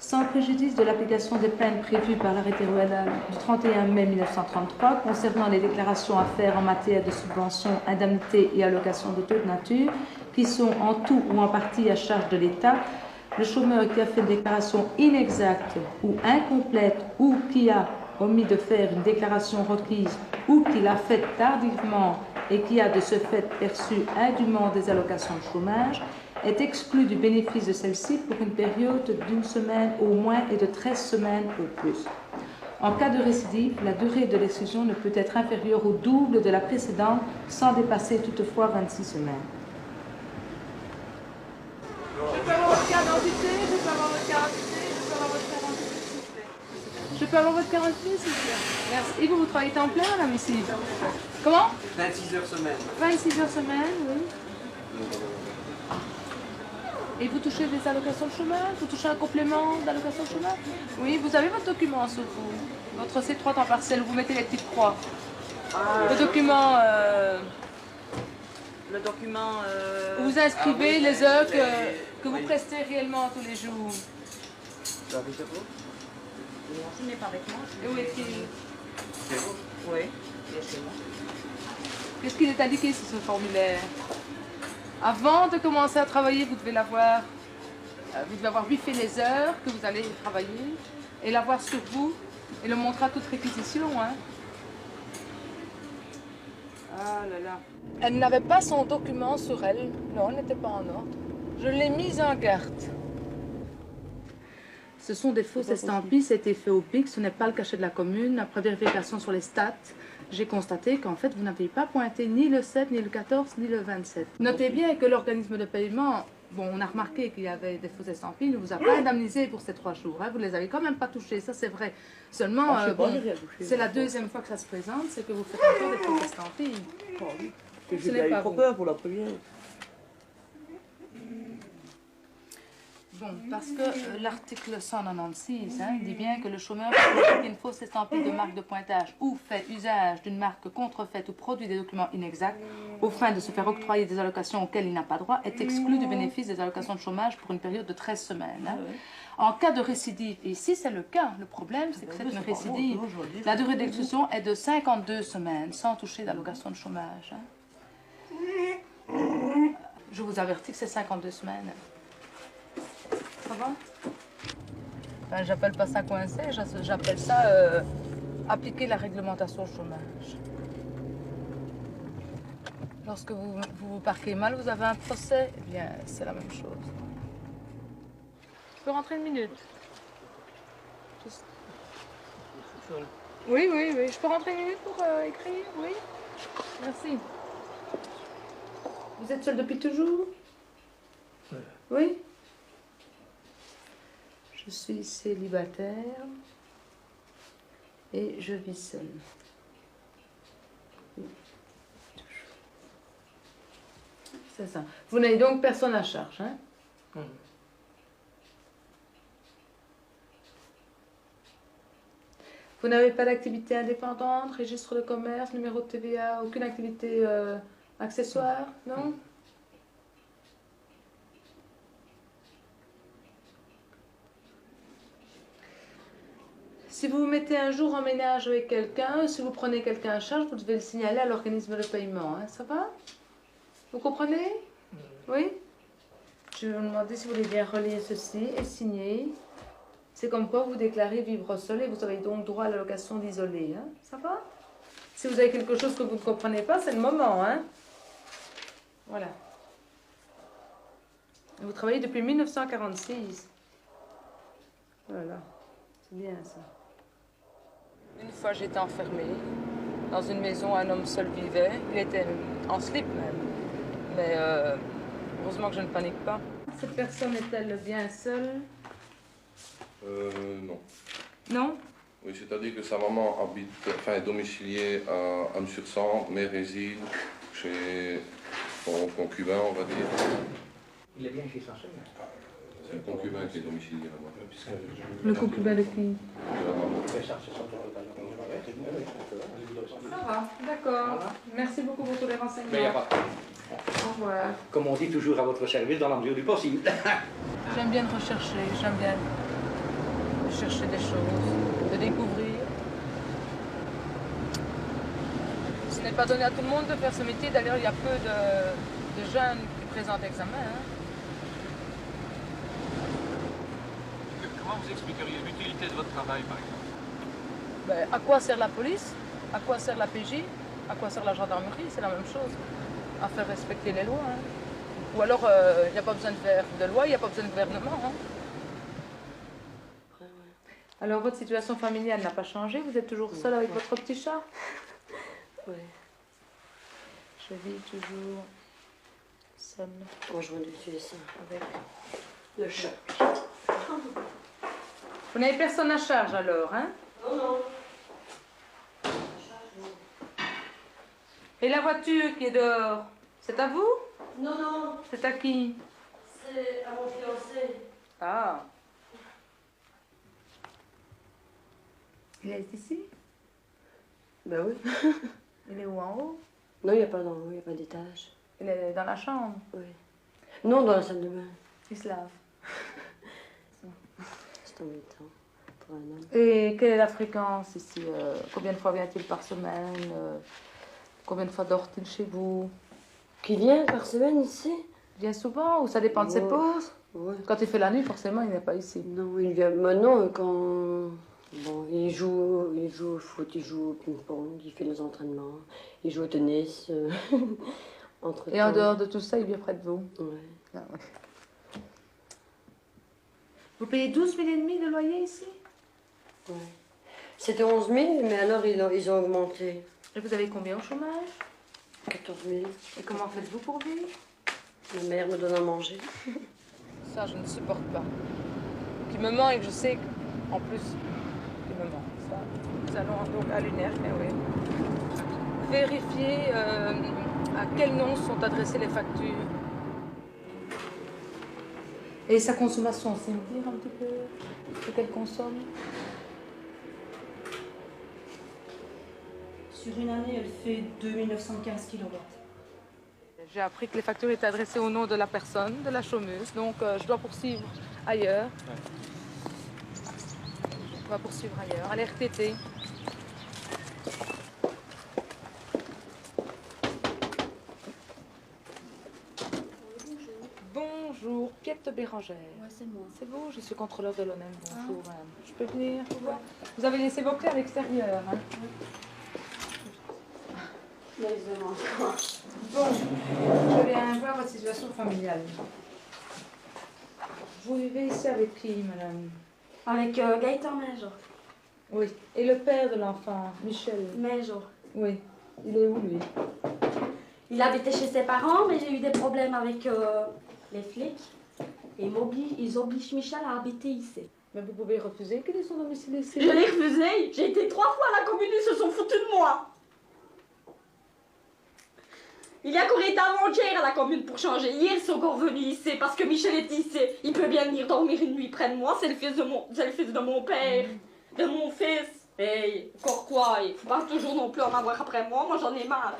Sans préjudice de l'application des peines prévues par l'arrêté royal du 31 mai 1933 concernant les déclarations à faire en matière de subventions, indemnités et allocations de toute nature, qui sont en tout ou en partie à charge de l'État, le chômeur qui a fait une déclaration inexacte ou incomplète ou qui a omis de faire une déclaration requise ou qui l'a faite tardivement et qui a de ce fait perçu indûment des allocations de chômage est exclu du bénéfice de celle-ci pour une période d'1 semaine au moins et de 13 semaines au plus. En cas de récidive, la durée de l'exclusion ne peut être inférieure au double de la précédente sans dépasser toutefois 26 semaines. Je peux avoir votre carte d'identité, je peux avoir votre carte d'identité, je peux avoir votre carte d'identité, s'il vous plaît. Je peux avoir votre carte d'identité, s'il vous plaît. Merci. Et vous travaillez temps plein, madame, ici? Comment? 26 heures semaine. 26 heures semaine, oui. Et vous touchez des allocations de chômage? Vous touchez un complément d'allocation de chômage? Oui, vous avez votre document sur vous. Votre C3 temps partiel, vous mettez les petites croix. Le document... Le document... où vous inscrivez les heures que vous prestez réellement tous les jours. Je n'ai pas avec moi. Et où est-il? C'est vous? Oui, bien chez moi. Qu'est-ce qu'il est indiqué sur ce formulaire? Avant de commencer à travailler, vous devez l'avoir. Vous devez avoir biffé les heures que vous allez travailler et l'avoir sur vous et le montrer à toute réquisition. Hein. Ah là là. Elle n'avait pas son document sur elle. Non, elle n'était pas en ordre. Je l'ai mise en garde. Ce sont des fausses estampilles, c'était fait au PIC, ce n'est pas le cachet de la commune. Après vérification sur les stats, j'ai constaté qu'en fait, vous n'aviez pas pointé ni le 7, ni le 14, ni le 27. Notez bien que l'organisme de paiement, bon, on a remarqué qu'il y avait des fausses estampilles, ne vous a pas indemnisé pour ces 3 jours. Hein, vous ne les avez quand même pas touchés, ça c'est vrai. Seulement, c'est la deuxième fois que ça se présente, c'est que vous faites encore des fausses estampilles. Ce n'est pas peur pour la première. Bon, parce que l'article 196, hein, il dit bien que le chômeur peut une fausse estampille de marque de pointage ou fait usage d'une marque contrefaite ou produit des documents inexacts au fin de se faire octroyer des allocations auxquelles il n'a pas droit, est exclu du bénéfice des allocations de chômage pour une période de 13 semaines. Hein. En cas de récidive, et ici c'est le cas, le problème c'est que c'est une récidive, la durée d'exclusion est de 52 semaines sans toucher d'allocation de chômage. Hein. Je vous avertis que c'est 52 semaines. Ça va? Enfin, j'appelle pas ça coincé, j'appelle ça appliquer la réglementation chômage. Lorsque vous vous parquez mal, vous avez un procès, eh bien c'est la même chose. Je peux rentrer une minute? Oui, oui, oui. Je peux rentrer une minute pour écrire? Oui. Merci. Vous êtes seul depuis toujours? Oui? Je suis célibataire et je vis seule. C'est ça. Vous n'avez donc personne à charge, hein? Vous n'avez pas d'activité indépendante, registre de commerce, numéro de TVA, aucune activité accessoire, non? Si vous vous mettez un jour en ménage avec quelqu'un, si vous prenez quelqu'un à charge, vous devez le signaler à l'organisme de paiement. Hein. Ça va? Vous comprenez? Oui? Je vais vous demander si vous voulez bien relire ceci et signer. C'est comme quoi vous déclarez vivre seul et vous avez donc droit à l'allocation d'isolé. Hein. Ça va? Si vous avez quelque chose que vous ne comprenez pas, c'est le moment. Hein. Voilà. Vous travaillez depuis 1946. Voilà. C'est bien ça. Une fois, j'étais enfermée dans une maison, un homme seul vivait. Il était en slip même. Mais heureusement que je ne panique pas. Cette personne est-elle bien seule? Non. Non? Oui, c'est-à-dire que sa maman habite, enfin, est domiciliée à Anne-sur-Sambre, mais réside chez son concubin, on va dire. Il est bien chez sa sœur. C'est le concubin qui est domicilié là-bas. Le concubin de qui? De la maman. Ça va, d'accord. Merci beaucoup pour tous les renseignements. Mais il n'y a pas. Au revoir. Comme on dit, toujours à votre service dans la mesure du possible. J'aime bien rechercher, j'aime bien de chercher des choses, de découvrir. Ce n'est pas donné à tout le monde de faire ce métier. D'ailleurs, il y a peu de jeunes qui présentent l'examen. Hein. Comment vous expliqueriez l'utilité de votre travail, par exemple? Ben, à quoi sert la police? À quoi sert la PJ? À quoi sert la gendarmerie? C'est la même chose. À faire respecter les lois. Hein. Ou alors, il n'y a pas besoin de faire de loi, il n'y a pas besoin de gouvernement. Hein. Alors, votre situation familiale n'a pas changé? Vous êtes toujours seul avec votre petit chat? Oui. Je vis toujours seule. Rejoint du Suisse avec le chat. Vous n'avez personne à charge alors, hein? Non, non. Et la voiture qui est dehors, c'est à vous? Non, non. C'est à qui? C'est à mon fiancé. Ah. Il est ici? Ben oui. Il est où, en haut? Non, il n'y a pas d'en haut, il n'y a pas d'étage. Il est dans la chambre? Oui. Non, dans la salle de bain. Il se lave. C'est en même temps pour un homme. Et quelle est la fréquence ici? Combien de fois vient-il par semaine? Combien de fois dort-il chez vous? Qui vient par semaine ici? Il vient souvent ou ça dépend de ses pauses? Ouais. Quand il fait la nuit, forcément, il n'est pas ici. Non, il vient maintenant quand... Bon, il joue au foot, il joue au ping-pong, il fait les entraînements, il joue au tennis. Entre Et en dehors de tout ça, il vient près de vous? Ouais. Ah, ouais. Vous payez 12 000 et demi de loyer ici? Ouais. C'était 11 000, mais alors ils ont augmenté. Et vous avez combien au chômage? 14 000. Et comment faites-vous pour vivre? Ma mère me donne à manger. Ça, je ne supporte pas. Qui me manque, je sais qu'en plus, il me manque. Ça. Nous allons donc à l'UNER, mais oui. Vérifier à quel nom sont adressées les factures. Et sa consommation, c'est me dire un petit peu ce qu'elle consomme? Sur une année, elle fait 2915 kW. J'ai appris que les factures étaient adressées au nom de la personne, de la chômeuse, donc je dois poursuivre ailleurs. Je dois poursuivre ailleurs, à l'RTT. Bonjour, Piette Bérangère. Ouais, c'est moi. C'est vous, je suis contrôleur de l'ONEM. Bonjour, madame. Je peux venir vous voir? Vous avez laissé vos clés à l'extérieur, hein? Bon, je viens voir votre situation familiale. Vous vivez ici avec qui, madame? Avec Gaëtan Major. Oui. Et le père de l'enfant, Michel? Major. Oui. Il est où, lui? Il habitait chez ses parents, mais j'ai eu des problèmes avec les flics. Et ils obligent Michel à habiter ici. Mais vous pouvez refuser qu'il ait son domicile ici? Je l'ai refusé. J'ai été 3 fois à la commune, ils se sont foutus de moi. Il y a encore été avant-hier à la commune pour changer. Hier, ils sont encore venus ici parce que Michel est ici. Il peut bien venir dormir une nuit près de moi. C'est le fils de mon père, de mon fils. Et encore quoi, il faut pas toujours non plus en avoir après moi. Moi, j'en ai marre.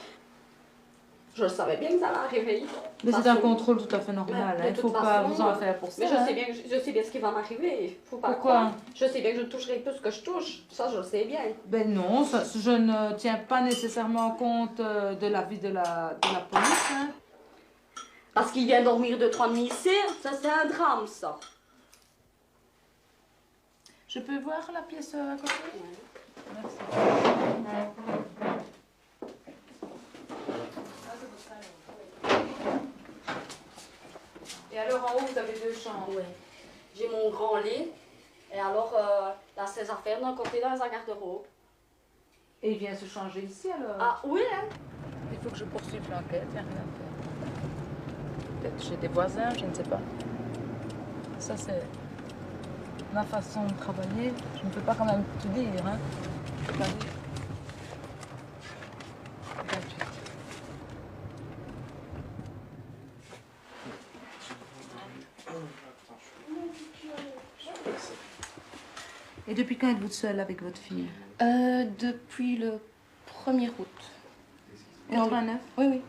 Je savais bien que ça allait arriver. Mais c'est un contrôle tout à fait normal. Il ne faut pas vous en faire pour ça. Mais je sais bien ce qui va m'arriver. Pourquoi? Je sais bien que je toucherai plus que je touche. Ça, je le sais bien. Ben non, ça, je ne tiens pas nécessairement compte de l'avis de la police. Hein. Parce qu'il vient dormir 2-3 nuits ici, ça c'est un drame, ça. Je peux voir la pièce à côté? Oui. Merci. Et alors en haut, vous avez 2 chambres? Oui. J'ai mon grand lit. Et alors, là, ses affaires d'un côté dans la garde-robe. Et il vient se changer ici alors? Ah, oui, hein? Il faut que je poursuive l'enquête, il n'y a rien à faire. Peut-être chez des voisins, je ne sais pas. Ça, c'est ma façon de travailler. Je ne peux pas quand même tout dire, hein. Je peux pas dire. 28. Et depuis quand êtes-vous seule avec votre fille? Depuis le 1er août. 89? Oui, oui.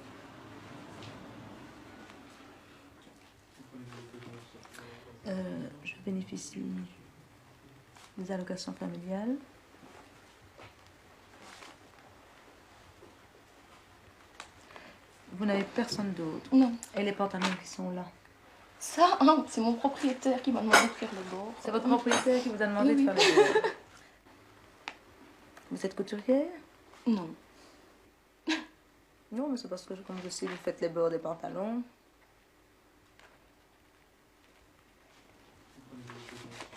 Je bénéficie Les allocations familiales. Vous n'avez personne d'autre? Non. Et les pantalons qui sont là? Ça, non, c'est mon propriétaire qui m'a demandé de faire le bord. C'est votre propriétaire qui vous a demandé de faire le bord? Vous êtes couturière? Non. Non, mais c'est parce que comme je sais, vous faites les bords des pantalons.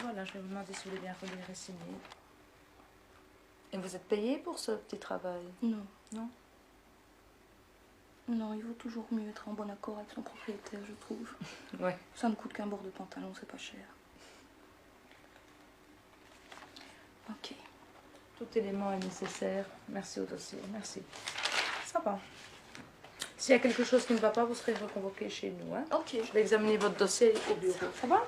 Voilà, je vais vous demander si vous voulez bien relire et signer. Et vous êtes payé pour ce petit travail? Non. Non? Non, il vaut toujours mieux être en bon accord avec son propriétaire, je trouve. Ouais. Ça ne coûte qu'un bord de pantalon, c'est pas cher. Ok. Tout élément est nécessaire. Merci au dossier. Merci. Ça va. S'il y a quelque chose qui ne va pas, vous serez reconvoqué chez nous. Hein? Ok. Je vais examiner votre dossier au bureau. Ça va?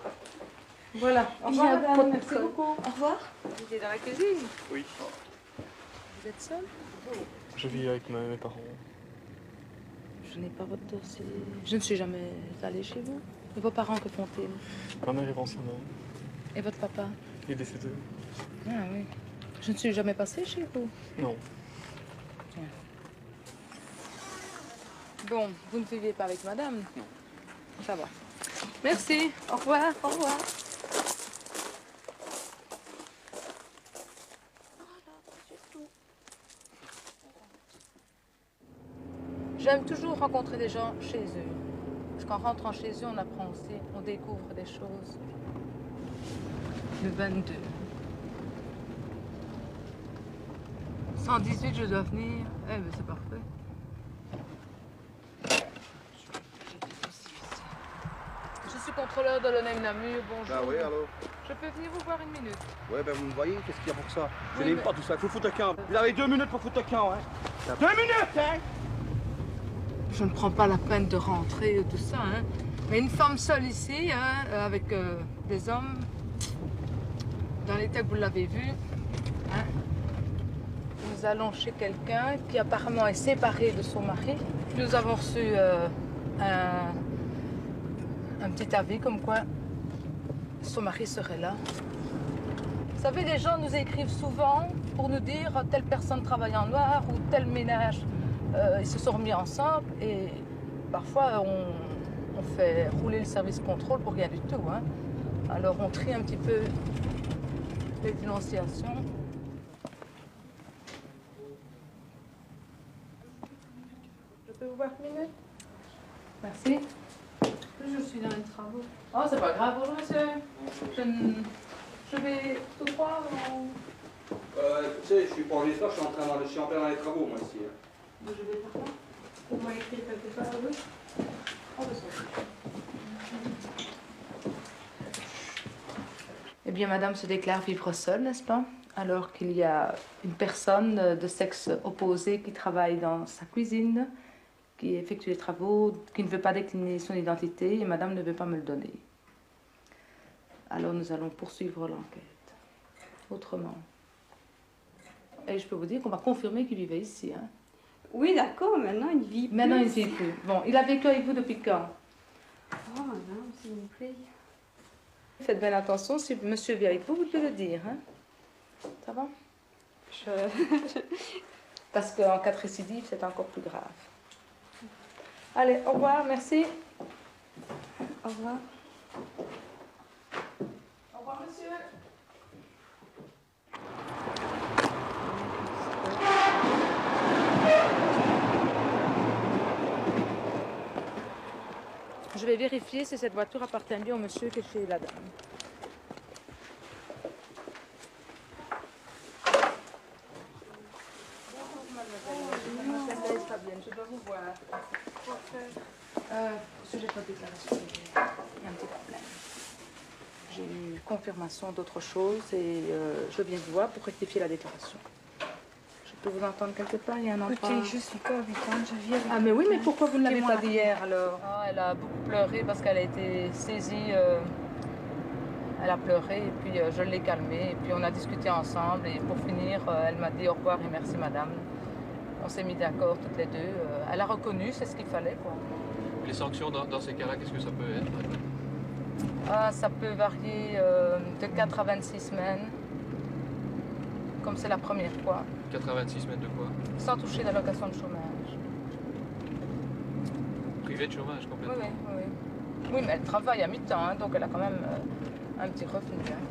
Voilà. Au revoir, madame. Merci beaucoup. Au revoir. Vous êtes dans la cuisine? Oui. Vous êtes seul? Je vis avec mes parents. Je n'ai pas votre dossier. Je ne suis jamais allée chez vous. Et vos parents, que font-ils? Ma mère est pensionnaire. Et votre papa? Il est décédé. Ah oui. Je ne suis jamais passée chez vous. Non. Bon, vous ne viviez pas avec madame? Non. Ça va. Merci. Au revoir. Au revoir. J'aime toujours rencontrer des gens chez eux. Parce qu'en rentrant chez eux, on apprend aussi, on découvre des choses. Le 22. 118, je dois venir. Eh ben, c'est parfait. Je suis contrôleur de l'ONEM Namur. Bonjour. Ah oui, allô? Je peux venir vous voir une minute? Ouais, ben vous me voyez, qu'est-ce qu'il y a pour ça? Je Oui, n'aime mais- pas tout ça, il faut foutre un camp. Vous avez 2 minutes pour foutre un camp, hein? 2 minutes, hein? Je ne prends pas la peine de rentrer tout ça, hein. Mais une femme seule ici, hein, avec des hommes, dans l'état que vous l'avez vu, hein. Nous allons chez quelqu'un qui apparemment est séparé de son mari. Nous avons reçu un petit avis comme quoi son mari serait là. Vous savez, les gens nous écrivent souvent pour nous dire telle personne travaille en noir ou tel ménage. Ils se sont remis ensemble et parfois on fait rouler le service contrôle pour rien du tout. Hein. Alors on trie un petit peu les dénonciations. Je peux vous voir une minute? Merci. Je suis dans les travaux. Oh, c'est pas grave, bonjour monsieur. Je vais tout droit ou... Tu sais, je suis pas enregistreur, je suis en plein dans les travaux, moi, ici. Je vais par là. Vous m'avez écrit quelque part, oui? Oh, ben, ça va. Eh bien, madame se déclare vivre seule, n'est-ce pas? Alors qu'il y a une personne de sexe opposé qui travaille dans sa cuisine, qui effectue les travaux, qui ne veut pas décliner son identité et madame ne veut pas me le donner. Alors nous allons poursuivre l'enquête. Autrement. Et je peux vous dire qu'on m'a confirmé qu'il vivait ici. Hein. Oui, d'accord, maintenant il vit plus. Maintenant, il ne vit plus. Bon, il a vécu avec vous depuis quand? Oh, non, s'il vous plaît. Faites bien attention, si monsieur vit avec vous, vous devez le dire. Hein. Ça va? Parce qu'en cas de récidive, c'est encore plus grave. Allez, au revoir, merci. Au revoir. Au revoir, monsieur. Je vais vérifier si cette voiture appartient bien au monsieur qui est chez la dame. Je dois vous voir. Sujet de votre déclaration, il y a un petit problème. J'ai eu confirmation d'autre chose et je viens vous voir pour rectifier la déclaration. Je peux vous entendre quelque part? Il y a un endroit... Écoutez, je suis cohabitante, je vis avec... Ah mais oui, mais pourquoi vous ne l'avez pas dit hier alors? Ah, elle a beaucoup pleuré parce qu'elle a été saisie. Elle a pleuré et puis je l'ai calmée. Et puis on a discuté ensemble et pour finir, elle m'a dit au revoir et merci madame. On s'est mis d'accord toutes les deux. Elle a reconnu, c'est ce qu'il fallait, quoi. Les sanctions dans ces cas-là, qu'est-ce que ça peut être? Ah, ça peut varier de 4 à 26 semaines, comme c'est la première fois, 4 à 26 semaines de quoi? sans toucher l'allocation de chômage. Privé de chômage complètement. Oui, oui, oui. Oui, mais elle travaille à mi-temps, hein, donc elle a quand même un petit revenu. Hein.